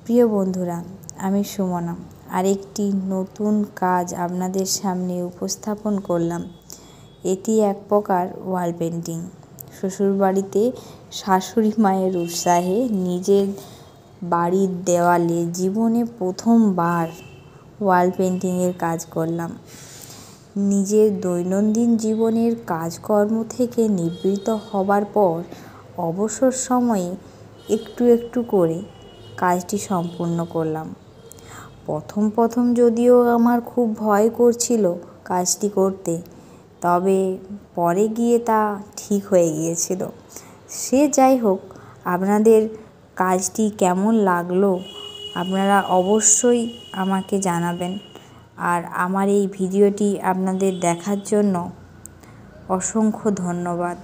প্রিয় বন্ধুরা, আমি সুমনা আরেকটি নতুন কাজ আপনাদের সামনে উপস্থাপন করলাম। এটি এক প্রকার ওয়াল পেন্টিং। শ্বশুরবাড়িতে শাশুড়ি মায়ের উৎসাহে নিজের বাড়ির দেওয়ালে জীবনে প্রথমবার ওয়াল পেন্টিংয়ের কাজ করলাম। নিজের দৈনন্দিন জীবনের কাজকর্ম থেকে নিবৃত্ত হবার পর অবসর সময়ে একটু একটু করে কাজটি সম্পূর্ণ করলাম। প্রথম যদিও আমার খুব ভয় করছিল কাজটি করতে, তবে পরে গিয়ে তা ঠিক হয়ে গিয়েছিল। সে যাই হোক, আপনাদের কাজটি কেমন লাগলো আপনারা অবশ্যই আমাকে জানাবেন। আর আমার এই ভিডিওটি আপনাদের দেখার জন্য অসংখ্য ধন্যবাদ।